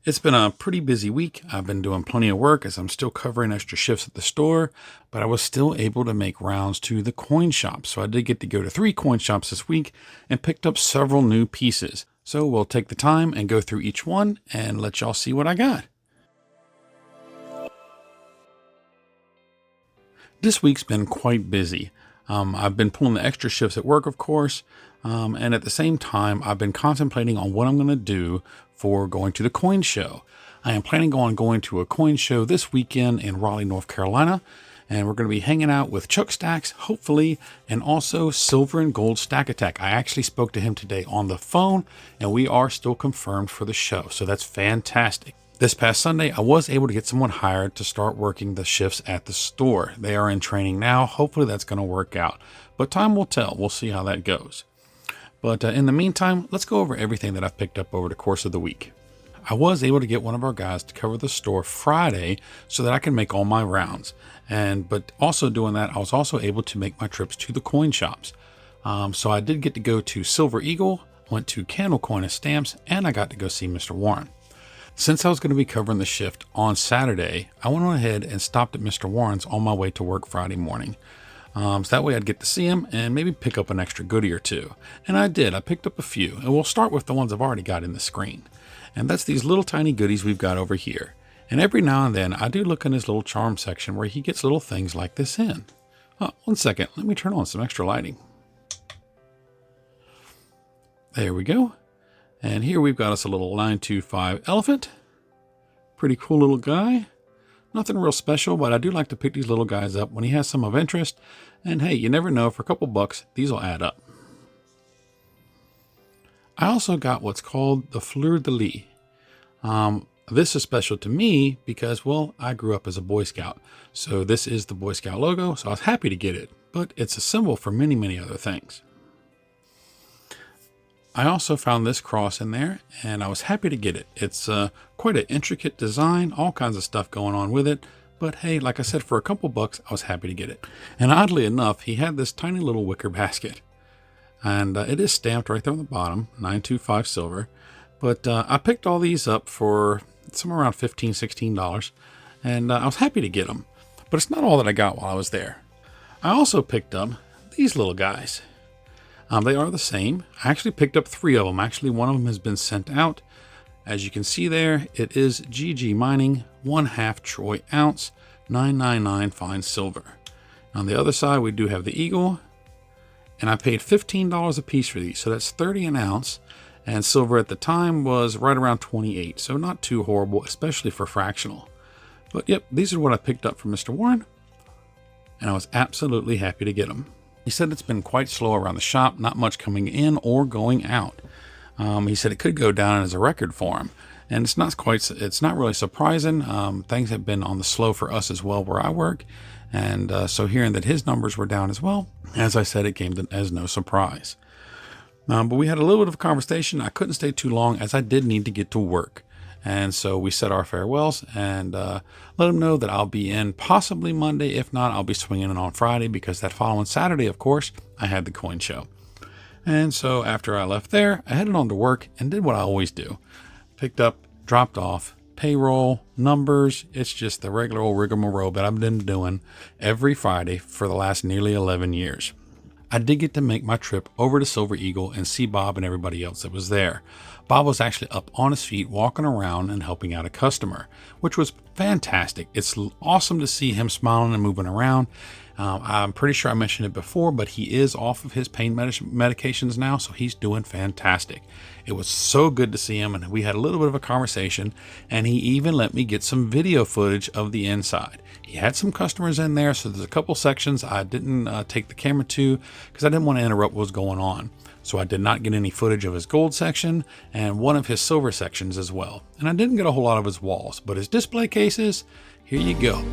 It's been a pretty busy week. I've been doing plenty of work as I'm still covering extra shifts at the store, but I was still able to make rounds to the coin shop. So I did get to go to 3 coin shops this week and picked up several new pieces. So we'll take the time and go through each one and let y'all see what I got. This week's been quite busy. I've been pulling the extra shifts at work, of course, and at the same time, I've been contemplating on what I'm going to do for going to the coin show. I am planning on going to a coin show this weekend in Raleigh, North Carolina, and we're going to be hanging out with Chuck Stacks, hopefully, and also Silver and Gold Stack Attack. I actually spoke to him today on the phone, and we are still confirmed for the show, so that's fantastic. This past Sunday, I was able to get someone hired to start working the shifts at the store. They are in training now. Hopefully that's going to work out, but time will tell. We'll see how that goes. But in the meantime, let's go over everything that I've picked up over the course of the week. I was able to get one of our guys to cover the store Friday so that I can make all my rounds. But also doing that, I was also able to make my trips to the coin shops. So I did get to go to Silver Eagle, went to Candl Coin and Stamps, and I got to go see Mr. Warren. Since I was going to be covering the shift on Saturday, I went on ahead and stopped at Mr. Warren's on my way to work Friday morning. So that way I'd get to see him and maybe pick up an extra goodie or two. And I did. I picked up a few. And we'll start with the ones I've already got in the screen. And that's these little tiny goodies we've got over here. And every now and then I do look in his little charm section where he gets little things like this in. Oh, one second. Let me turn on some extra lighting. There we go. And here we've got us a little 925 elephant. Pretty cool little guy. Nothing real special, but I do like to pick these little guys up when he has some of interest. And hey, you never know, for a couple bucks, these will add up. I also got what's called the Fleur de Lis. This is special to me because, well, I grew up as a Boy Scout. So this is the Boy Scout logo, so I was happy to get it. But it's a symbol for many, many other things. I also found this cross in there, and I was happy to get it. It's quite an intricate design, all kinds of stuff going on with it. But hey, like I said, for a couple bucks, I was happy to get it. And oddly enough, he had this tiny little wicker basket. And it is stamped right there on the bottom, 925 silver. But I picked all these up for somewhere around $15, $16. And I was happy to get them. But it's not all that I got while I was there. I also picked up these little guys. They are the same. I actually picked up 3 of them. Actually, one of them has been sent out. As you can see there, it is GG Mining, 1/2 troy ounce, 999 fine silver. On the other side, we do have the Eagle, and I paid $15 a piece for these. So that's 30 an ounce, and silver at the time was right around 28. So not too horrible, especially for fractional. But yep, these are what I picked up from Mr. Warren, and I was absolutely happy to get them. He said it's been quite slow around the shop, not much coming in or going out. He said it could go down as a record for him, and it's not really surprising. Things have been on the slow for us as well where I work, and so hearing that his numbers were down as well, as I said, it came as no surprise. But we had a little bit of a conversation. I couldn't stay too long as I did need to get to work. And so we said our farewells and let him know that I'll be in possibly Monday. If not, I'll be swinging in on Friday because that following Saturday, of course, I had the coin show. And so after I left there, I headed on to work and did what I always do. Picked up, dropped off, payroll, numbers. It's just the regular old rigmarole that I've been doing every Friday for the last nearly 11 years. I did get to make my trip over to Silver Eagle and see Bob and everybody else that was there. Bob was actually up on his feet walking around and helping out a customer, which was fantastic. It's awesome to see him smiling and moving around. I'm pretty sure I mentioned it before, but he is off of his pain medications now, so he's doing fantastic. It was so good to see him, and we had a little bit of a conversation, and he even let me get some video footage of the inside. He had some customers in there, so there's a couple sections I didn't take the camera to because I didn't want to interrupt what was going on. So I did not get any footage of his gold section and one of his silver sections as well. And I didn't get a whole lot of his walls, but his display cases, here you go.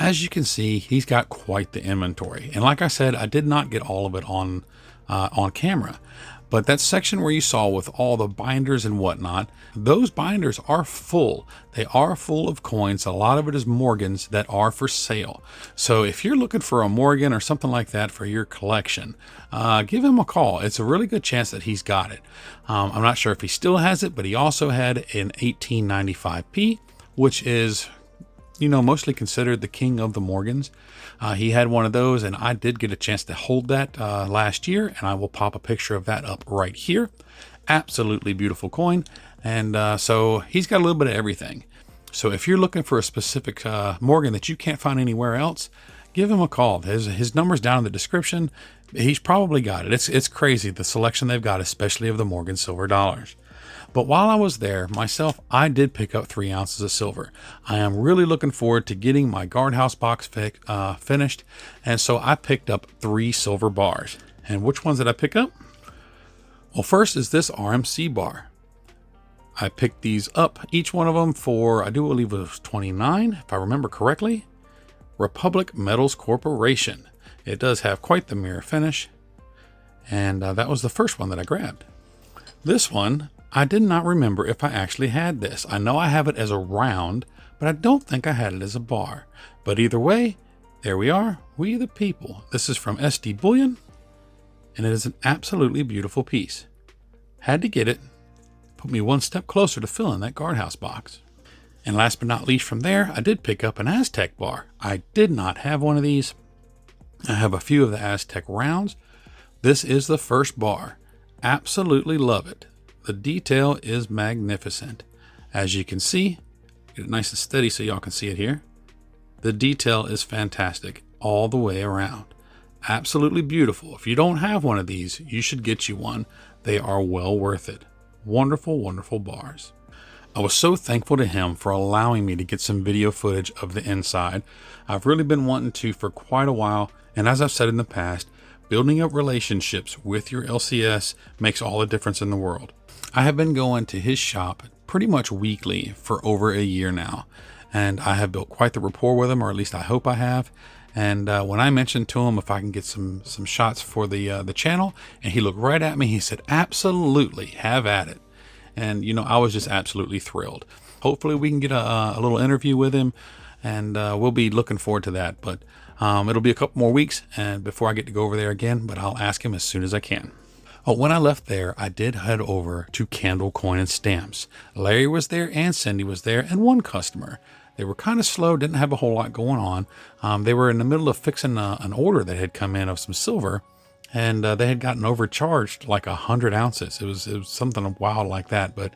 as you can see, he's got quite the inventory. And like I said, I did not get all of it on camera. But that section where you saw with all the binders and whatnot, those binders are full. They are full of coins. A lot of it is Morgans that are for sale. So if you're looking for a Morgan or something like that for your collection, give him a call. It's a really good chance that he's got it. I'm not sure if he still has it, but he also had an 1895p, which is, you know, mostly considered the king of the Morgans. He had one of those, and I did get a chance to hold that last year, and I will pop a picture of that up right here. Absolutely beautiful coin. And so he's got a little bit of everything. So if you're looking for a specific Morgan that you can't find anywhere else, give him a call. His number's down in the description. He's probably got it. It's crazy, the selection they've got, especially of the Morgan silver dollars. But while I was there myself, I did pick up 3 ounces of silver. I am really looking forward to getting my guardhouse box finished. And so I picked up 3 silver bars. And which ones did I pick up? Well, first is this RMC bar. I picked these up, each one of them for, I do believe it was 29, if I remember correctly. Republic Metals Corporation. It does have quite the mirror finish. And that was the first one that I grabbed. This one, I did not remember if I actually had this. I know I have it as a round, but I don't think I had it as a bar. But either way, there we are. We the people. This is from SD Bullion, and it is an absolutely beautiful piece. Had to get it. Put me one step closer to filling that guardhouse box. And last but not least from there, I did pick up an Aztec bar. I did not have one of these. I have a few of the Aztec rounds. This is the first bar. Absolutely love it. The detail is magnificent. As you can see, get it nice and steady so y'all can see it here. The detail is fantastic all the way around. Absolutely beautiful. If you don't have one of these, you should get you one. They are well worth it. Wonderful, wonderful bars. I was so thankful to him for allowing me to get some video footage of the inside. I've really been wanting to for quite a while, and as I've said in the past, building up relationships with your LCS makes all the difference in the world. I have been going to his shop pretty much weekly for over a year now, and I have built quite the rapport with him, or at least I hope I have. And when I mentioned to him if I can get some shots for the channel, and he looked right at me, he said, absolutely, have at it. And, you know, I was just absolutely thrilled. Hopefully we can get a little interview with him, and we'll be looking forward to that. But it'll be a couple more weeks and before I get to go over there again, but I'll ask him as soon as I can. Oh, when I left there, I did head over to Candl Coin and Stamps. Larry was there and Cindy was there and one customer. They were kind of slow, didn't have a whole lot going on. They were in the middle of fixing an order that had come in of some silver, and they had gotten overcharged like 100 ounces. It was something wild like that, but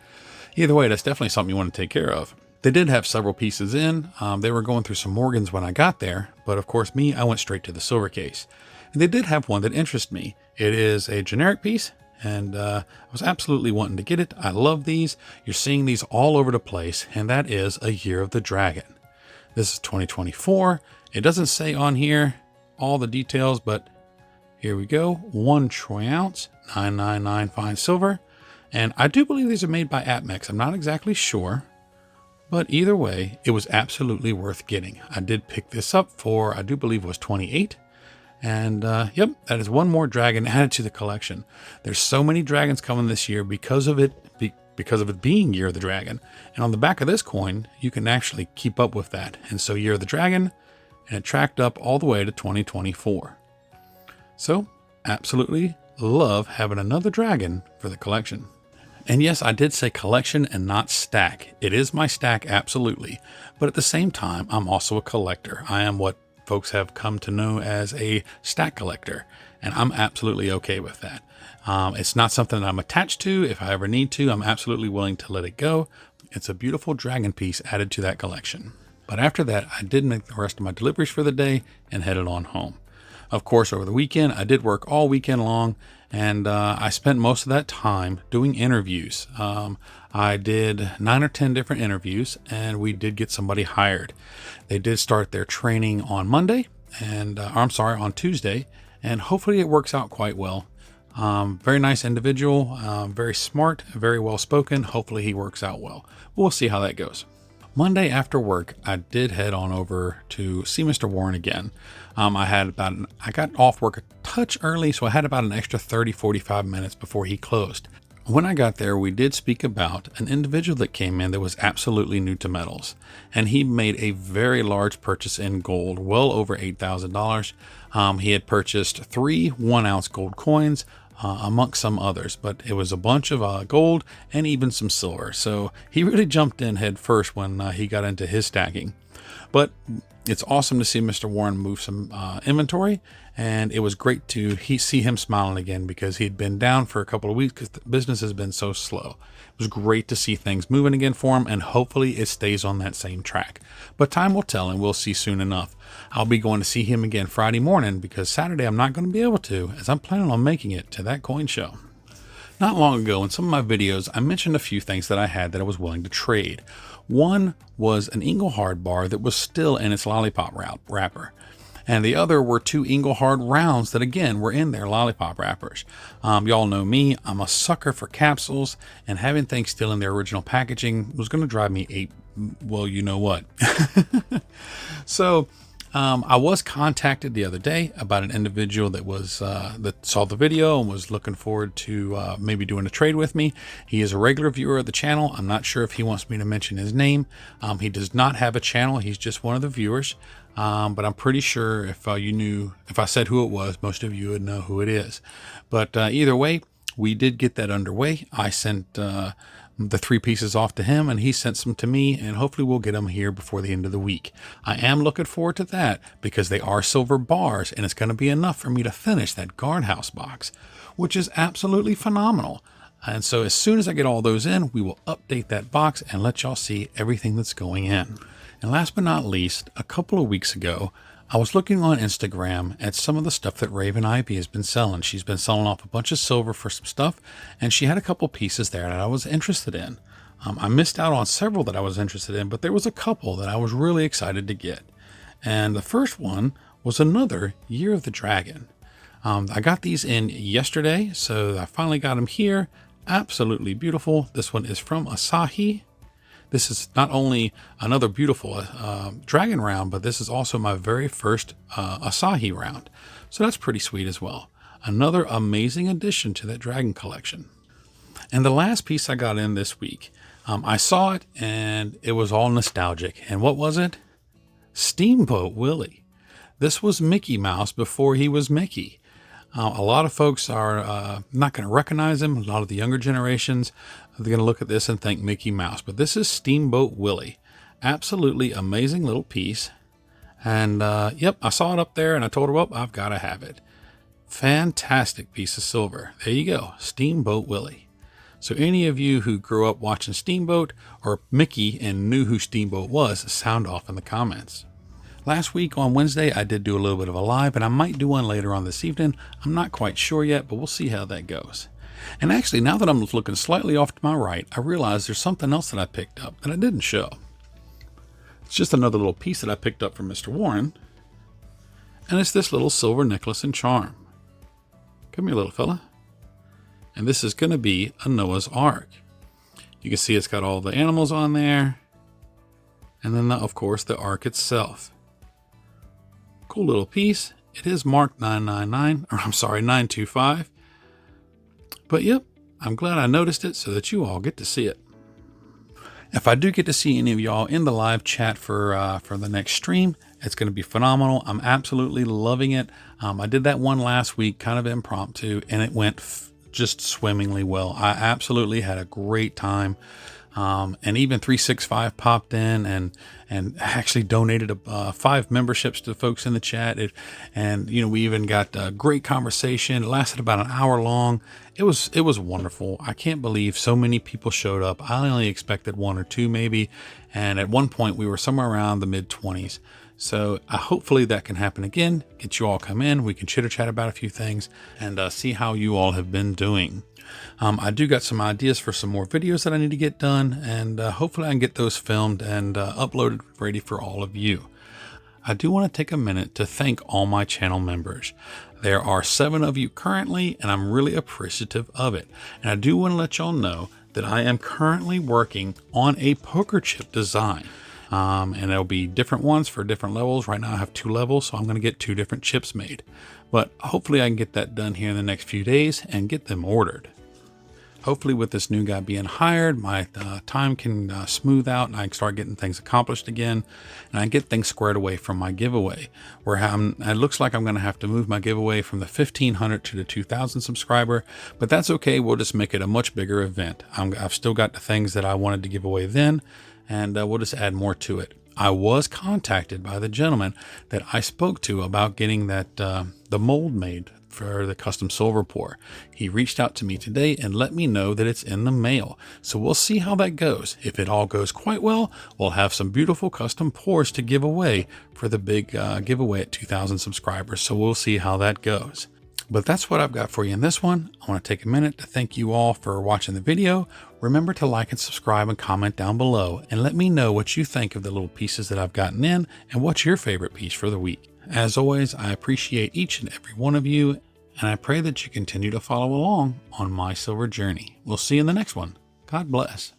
either way, that's definitely something you want to take care of. They did have several pieces in. They were going through some Morgans when I got there, but of course I went straight to the silver case. And they did have one that interested me. It is a generic piece, and I was absolutely wanting to get it. I love these. You're seeing these all over the place, and that is a Year of the Dragon. This is 2024. It doesn't say on here all the details, but here we go. 1 troy ounce, 999 fine silver. And I do believe these are made by Atmex. I'm not exactly sure, but either way, it was absolutely worth getting. I did pick this up for, I do believe it was 28. And yep, that is one more dragon added to the collection. There's so many dragons coming this year because of it being Year of the Dragon. And on the back of this coin, you can actually keep up with that. And so Year of the Dragon, and it tracked up all the way to 2024. So absolutely love having another dragon for the collection. And yes, I did say collection and not stack. It is my stack, absolutely. But at the same time, I'm also a collector. I am what folks have come to know as a stack collector, and I'm absolutely okay with that. It's not something that I'm attached to. If I ever need to, I'm absolutely willing to let it go. It's a beautiful dragon piece added to that collection. But after that, I did make the rest of my deliveries for the day and headed on home. Of course, over the weekend, I did work all weekend long, and I spent most of that time doing interviews. I did 9 or 10 different interviews, and we did get somebody hired. They did start their training on Monday, and on Tuesday, and hopefully it works out quite well. Very nice individual, very smart, very well spoken. Hopefully he works out well. We'll see how that goes. Monday after work, I did head on over to see Mr. Warren again. I got off work a touch early, so I had about an extra 30-45 minutes before he closed. When I got there, we did speak about an individual that came in that was absolutely new to metals, and he made a very large purchase in gold, well over $8,000. He had purchased 3 1-ounce gold coins, amongst some others, but it was a bunch of gold and even some silver. So he really jumped in head first when he got into his stacking. But it's awesome to see Mr. Warren move some inventory, and it was great to see him smiling again, because he had been down for a couple of weeks because the business has been so slow. It was great to see things moving again for him, and hopefully it stays on that same track. But time will tell, and we'll see soon enough. I'll be going to see him again Friday morning, because Saturday I'm not going to be able to, as I'm planning on making it to that coin show. Not long ago, in some of my videos, I mentioned a few things that I had that I was willing to trade. One was an Engelhard bar that was still in its lollipop wrapper. And the other were 2 Engelhard rounds that, again, were in their lollipop wrappers. Y'all know me, I'm a sucker for capsules, and having things still in their original packaging was going to drive me well, you know what. So I was contacted the other day about an individual that was that saw the video and was looking forward to maybe doing a trade with me. He is a regular viewer of the channel. I'm not sure if he wants me to mention his name. He does not have a channel. He's just one of the viewers. But I'm pretty sure if I said who it was, most of you would know who it is. But either way, we did get that underway. I sent the 3 pieces off to him, and he sent some to me, and hopefully we'll get them here before the end of the week. I am looking forward to that, because they are silver bars, and it's going to be enough for me to finish that guardhouse box, which is absolutely phenomenal. And so as soon as I get all those in, we will update that box and let y'all see everything that's going in. And last but not least, a couple of weeks ago, I was looking on Instagram at some of the stuff that Raven Ivy has been selling. She's been selling off a bunch of silver for some stuff, and she had a couple pieces there that I was interested in. I missed out on several that I was interested in, but there was a couple that I was really excited to get. And the first one was another Year of the Dragon. I got these in yesterday, so I finally got them here. Absolutely beautiful. This one is from Asahi. This is not only another beautiful dragon round, but this is also my very first Asahi round. So that's pretty sweet as well. Another amazing addition to that dragon collection. And the last piece I got in this week, I saw it and it was all nostalgic. And what was it? Steamboat Willie. This was Mickey Mouse before he was Mickey. A lot of folks are not going to recognize him. A lot of the younger generations, they're going to look at this and think Mickey Mouse. But this is Steamboat Willie. Absolutely amazing little piece. And yep, I saw it up there and I told her, well, I've got to have it. Fantastic piece of silver. There you go. Steamboat Willie. So any of you who grew up watching Steamboat or Mickey and knew who Steamboat was, sound off in the comments. Last week on Wednesday, I did do a little bit of a live, and I might do one later on this evening. I'm not quite sure yet, but we'll see how that goes. And actually, now that I'm looking slightly off to my right, I realize there's something else that I picked up that I didn't show. It's just another little piece that I picked up from Mr. Warren, and it's this little silver necklace and charm. Come here, little fella. And this is going to be a Noah's Ark. You can see it's got all the animals on there, and then, of course, the Ark itself. Cool little piece. It is marked 925. But yep, I'm glad I noticed it so that you all get to see it. If I do get to see any of y'all in the live chat for the next stream, it's going to be phenomenal. I'm absolutely loving it. I did that one last week, kind of impromptu, and it went just swimmingly well. I absolutely had a great time. And even 365 popped in and actually donated 5 memberships to folks in the chat. And we even got a great conversation. It lasted about an hour long. It was wonderful. I can't believe so many people showed up. I only expected 1 or 2 maybe. And at one point we were somewhere around the mid-20s. So hopefully that can happen again. Get you all come in. We can chitter chat about a few things and see how you all have been doing. I do got some ideas for some more videos that I need to get done, and hopefully I can get those filmed and uploaded ready for all of you. I do want to take a minute to thank all my channel members. There are 7 of you currently, and I'm really appreciative of it. And I do want to let y'all know that I am currently working on a poker chip design. And there'll be different ones for different levels. Right now I have 2 levels, so I'm going to get 2 different chips made. But hopefully I can get that done here in the next few days and get them ordered. Hopefully with this new guy being hired, my time can smooth out and I can start getting things accomplished again. And I get things squared away from my giveaway. It looks like I'm going to have to move my giveaway from the 1,500 to the 2,000 subscriber. But that's okay. We'll just make it a much bigger event. I've still got the things that I wanted to give away then. And we'll just add more to it. I was contacted by the gentleman that I spoke to about getting that the mold made for the custom silver pour. He reached out to me today and let me know that it's in the mail. So we'll see how that goes. If it all goes quite well, we'll have some beautiful custom pours to give away for the big giveaway at 2,000 subscribers. So we'll see how that goes. But that's what I've got for you in this one. I want to take a minute to thank you all for watching the video. Remember to like and subscribe and comment down below and let me know what you think of the little pieces that I've gotten in and what's your favorite piece for the week. As always, I appreciate each and every one of you, and I pray that you continue to follow along on my silver journey. We'll see you in the next one. God bless.